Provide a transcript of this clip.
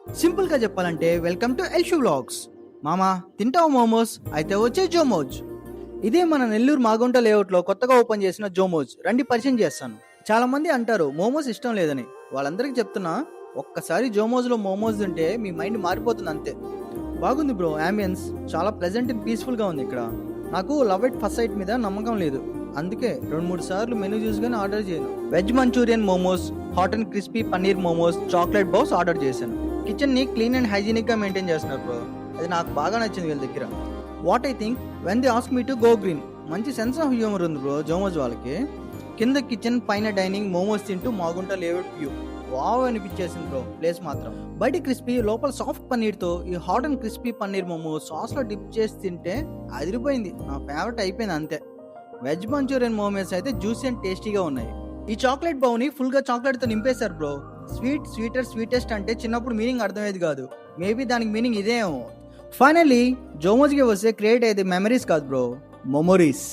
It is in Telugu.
సింపుల్ గా చెప్పాలంటే వెల్కమ్ టు ఎల్షు వ్లాగ్స్. మామా తింటావు మోమోస్? అయితే వచ్చే జోమోజ్. ఇదే మన నెల్లూరు మాగుంట లేఅవుట్ లో కొత్తగా ఓపెన్ చేసిన జోమోజ్. రండి పరిచయం చేస్తాను. చాలా మంది అంటారు మోమోస్ ఇష్టం లేదని. వాళ్ళందరికీ చెప్తున్నా, ఒక్కసారి జోమోజ్ లో మోమోస్ తింటే మీ మైండ్ మారిపోతుంది అంతే. బాగుంది బ్రో, అంబియన్స్ చాలా ప్లెజెంట్ అండ్ పీస్ఫుల్ గా ఉంది ఇక్కడ. నాకు లవ్ ఎట్ ఫస్ట్ సైట్ మీద నమ్మకం లేదు, అందుకే 2-3 సార్లు మెనూ చూసుకొని ఆర్డర్ చేయను. Veg Manchurian momos, hot and crispy paneer momos, chocolate బౌస్ ఆర్డర్ చేశాను. కిచెన్ ని క్లీన్ అండ్ హైజీనిక్ గా మెయింటైన్ చేస్తున్నారు బ్రో. అది నాకు బాగా నచ్చింది వీళ్ళ దగ్గర. What I think when they ask me to go green. మంచి సెన్స్ ఆఫ్ హ్యూమర్ ఉంది బ్రో జోమోజ్ వాళ్ళకి. కింద కిచెన్, పైన డైనింగ్, మోమోస్ తింటూ మాగుంట లేఅవుట్ వ్యూ. వావ్ అనిపించేసింది బ్రో ప్లేస్ మాత్రం. బయట క్రిస్పీ, లోపల సాఫ్ట్ పన్నీర్ తో ఈ hot and crispy paneer momo sauce లో డిప్ చేసి తింటే అదిరిపోయింది. నా ఫేవరెట్ అయిపోయింది అంతే. వెజ్ మంచూరియన్ మోమోస్ అయితే జ్యూసీ అండ్ టేస్టీగా ఉన్నాయి. ఈ చాక్లెట్ బౌని ఫుల్ గా చాక్లెట్ తో నింపేశారు బ్రో. స్వీటెస్ట్ అంటే చిన్నప్పుడు మీనింగ్ అర్థమయ్యేది కాదు. మేబీ దానికి మీనింగ్ ఇదేమో. ఫైనల్లీ జోమోజ్కి వస్తే క్రియేట్ అయ్యేది మెమరీస్ కాదు బ్రో, మెమోరీస్.